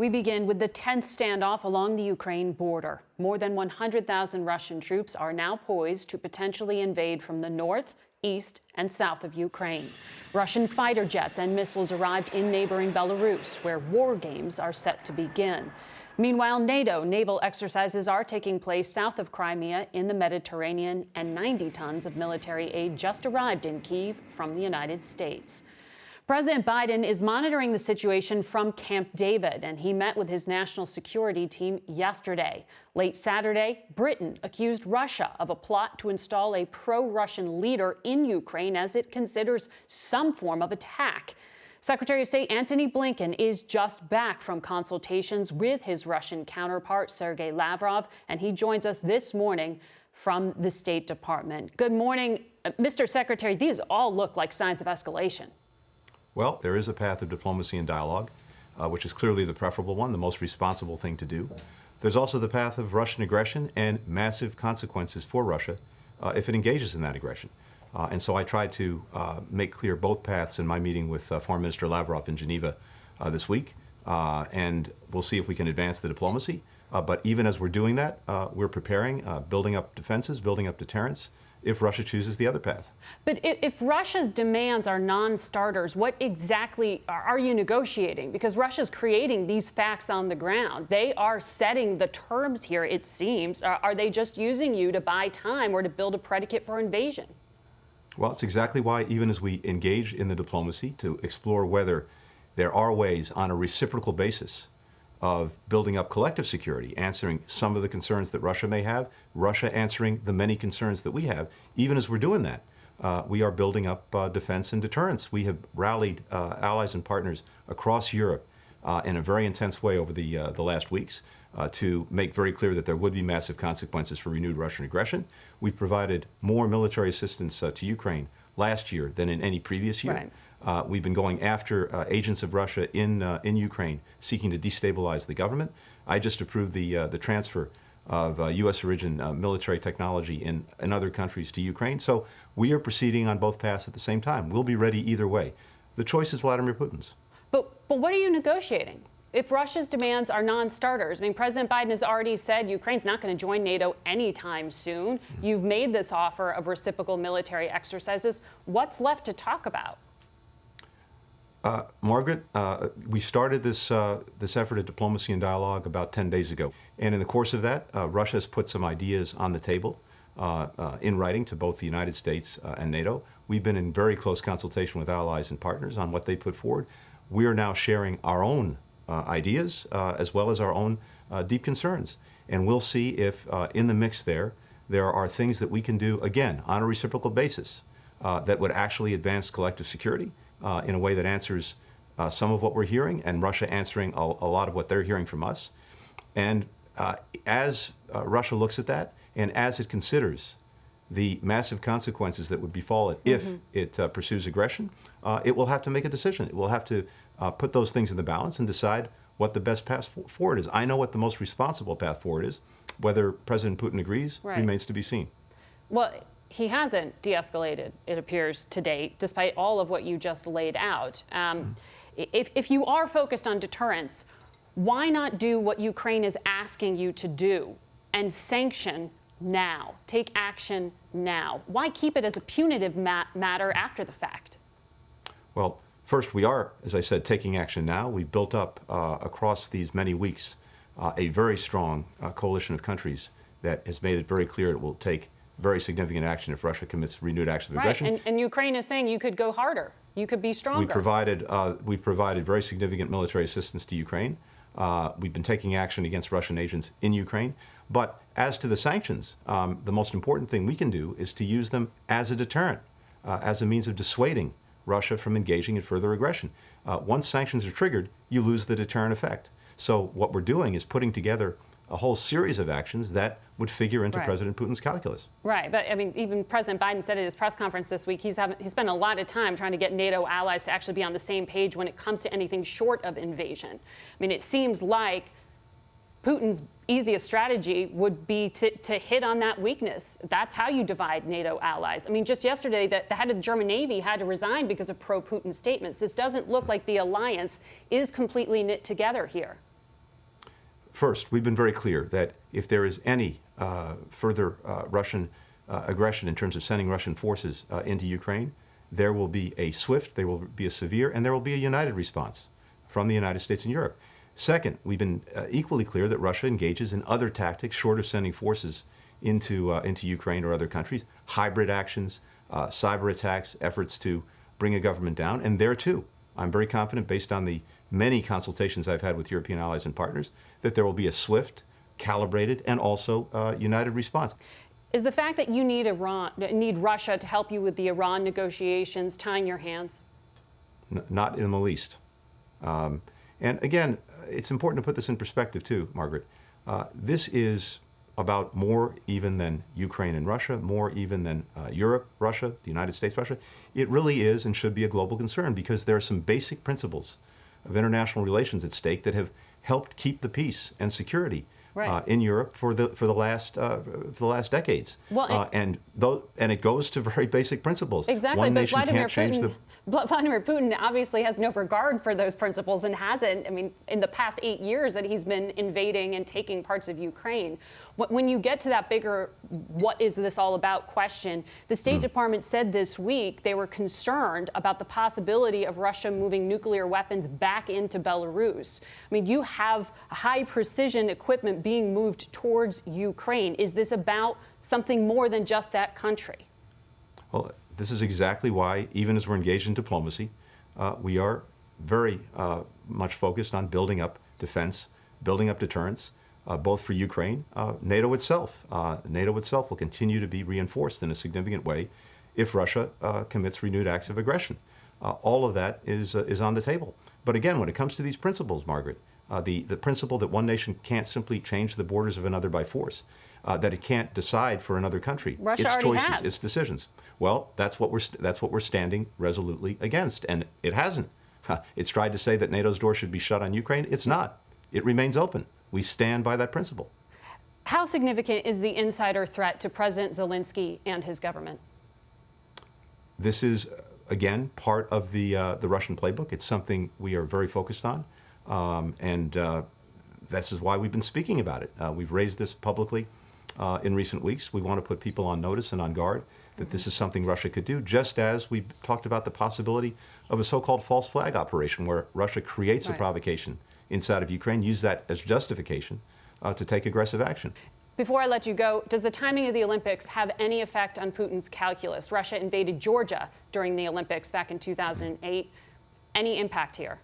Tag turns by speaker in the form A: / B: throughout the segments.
A: We begin with the tense standoff along the Ukraine border. More than 100,000 Russian troops are now poised to potentially invade from the north, east, and south of Ukraine. Russian fighter jets and missiles arrived in neighboring Belarus, where war games are set to begin. Meanwhile, NATO naval exercises are taking place south of Crimea in the Mediterranean, and 90 tons of military aid just arrived in Kyiv from the United States. President Biden is monitoring the situation from Camp David, and he met with his national security team yesterday. Late Saturday, Britain accused Russia of a plot to install a pro-Russian leader in Ukraine as it considers some form of attack. Secretary of State Antony Blinken is just back from consultations with his Russian counterpart, Sergei Lavrov, and he joins us this morning from the State Department. Good morning, Mr. Secretary. These all look like signs of escalation.
B: Well, there is a path of diplomacy and dialogue, which is clearly the preferable one, the most responsible thing to do. There's also the path of Russian aggression and massive consequences for Russia if it engages in that aggression. And so I tried to make clear both paths in my meeting with Foreign Minister Lavrov in Geneva this week. And we'll see if we can advance the diplomacy. But even as we're doing that, we're preparing, building up defenses, building up deterrence, if Russia chooses the other path.
A: But if Russia's demands are non-starters, what exactly are you negotiating? Because Russia's creating these facts on the ground. They are setting the terms here, it seems. Are they just using you to buy time or to build a predicate for invasion?
B: Well, it's exactly why, even as we engage in the diplomacy to explore whether there are ways on a reciprocal basis of building up collective security, answering some of the concerns that Russia may have, Russia answering the many concerns that we have. Even as we're doing that, we are building up defense and deterrence. We have rallied allies and partners across Europe in a very intense way over the last weeks to make very clear that there would be massive consequences for renewed Russian aggression. We provided more military assistance to Ukraine last year than in any previous year.
A: Right.
B: We've been going after agents of Russia in Ukraine, seeking to destabilize the government. I just approved the transfer of U.S. origin military technology in other countries to Ukraine. So we are proceeding on both paths at the same time. We'll be ready either way. The choice is Vladimir Putin's.
A: But what are you negotiating? If Russia's demands are non-starters, I mean, President Biden has already said Ukraine's not going to join NATO anytime soon. You've made this offer of reciprocal military exercises. What's left to talk about?
B: Margaret, we started this effort at diplomacy and dialogue about 10 days ago. And in the course of that, Russia has put some ideas on the table in writing to both the United States and NATO. We've been in very close consultation with allies and partners on what they put forward. We are now sharing our own ideas as well as our own deep concerns. And we'll see if in the mix there are things that we can do, again, on a reciprocal basis that would actually advance collective security in a way that answers some of what we're hearing, and Russia answering a lot of what they're hearing from us. And as Russia looks at that, and as it considers the massive consequences that would befall it if it pursues aggression, it will have to make a decision. It will have to put those things in the balance and decide what the best path forward is. I know what the most responsible path forward is. Whether President Putin agrees remains to be seen.
A: Well, he hasn't de-escalated, it appears, to date, despite all of what you just laid out. If you are focused on deterrence, why not do what Ukraine is asking you to do and sanction now? Take action now. Why keep it as a punitive matter after the fact?
B: Well, first, we are, as I said, taking action now. We've built up across these many weeks a very strong coalition of countries that has made it very clear it will take very significant action if Russia commits renewed acts of aggression.
A: And Ukraine is saying you could go harder. You could be stronger.
B: We provided very significant military assistance to Ukraine. We've been taking action against Russian agents in Ukraine. But as to the sanctions, the most important thing we can do is to use them as a deterrent, as a means of dissuading Russia from engaging in further aggression. Once sanctions are triggered, you lose the deterrent effect. So what we're doing is putting together a whole series of actions that would figure into President Putin's calculus.
A: Right, but I mean, even President Biden said at his press conference this week, he spent a lot of time trying to get NATO allies to actually be on the same page when it comes to anything short of invasion. I mean, it seems like Putin's easiest strategy would be to hit on that weakness. That's how you divide NATO allies. I mean, just yesterday, the head of the German Navy had to resign because of pro-Putin statements. This doesn't look like the alliance is completely knit together here.
B: First, we've been very clear that if there is any further Russian aggression in terms of sending Russian forces into Ukraine, there will be a swift, there will be a severe, and there will be a united response from the United States and Europe. Second, we've been equally clear that Russia engages in other tactics short of sending forces into Ukraine or other countries, hybrid actions, cyber attacks, efforts to bring a government down. And there too, I'm very confident, based on the many consultations I've had with European allies and partners, that there will be a swift, calibrated, and also united response.
A: Is the fact that you need Russia to help you with the Iran negotiations tying your hands?
B: Not in the least. And again, it's important to put this in perspective too, Margaret. This is about more even than Ukraine and Russia, more even than Europe, Russia, the United States, Russia. It really is and should be a global concern, because there are some basic principles of international relations at stake that have helped keep the peace and security in Europe for the last decades.
A: Well,
B: and it goes to very basic principles.
A: Exactly,
B: One
A: but
B: nation can't change
A: Vladimir Putin obviously has no regard for those principles and hasn't. I mean, in the past 8 years that he's been invading and taking parts of Ukraine. When you get to that bigger, what is this all about question, the State Department said this week they were concerned about the possibility of Russia moving nuclear weapons back into Belarus. I mean, you have high precision equipment being moved towards Ukraine. Is this about something more than just that country?
B: Well, this is exactly why, even as we're engaged in diplomacy, we are very much focused on building up defense, building up deterrence, both for Ukraine, NATO itself. NATO itself will continue to be reinforced in a significant way if Russia commits renewed acts of aggression. All of that is on the table. But again, when it comes to these principles, Margaret, the principle that one nation can't simply change the borders of another by force, that it can't decide for another country,
A: Russia
B: its choices,
A: has.
B: its decisions. Well, that's what we're standing resolutely against, and it hasn't. It's tried to say that NATO's door should be shut on Ukraine. It's not. It remains open. We stand by that principle.
A: How significant is the insider threat to President Zelensky and his government?
B: This is, again, part of the Russian playbook. It's something we are very focused on, and this is why we've been speaking about it. We've raised this publicly in recent weeks. We want to put people on notice and on guard that this is something Russia could do, just as we talked about the possibility of a so-called false flag operation, where Russia creates a provocation inside of Ukraine, use that as justification to take aggressive action.
A: Before I let you go, does the timing of the Olympics have any effect on Putin's calculus? Russia invaded Georgia during the Olympics back in 2008. Any impact here?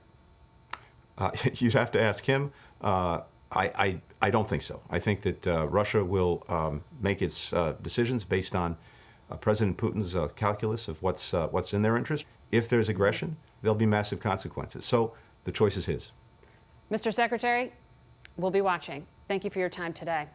B: You'd have to ask him. I don't think so. I think that Russia will make its decisions based on President Putin's calculus of what's in their interest. If there's aggression, there'll be massive consequences. So the choice is his.
A: Mr. Secretary, we'll be watching. Thank you for your time today.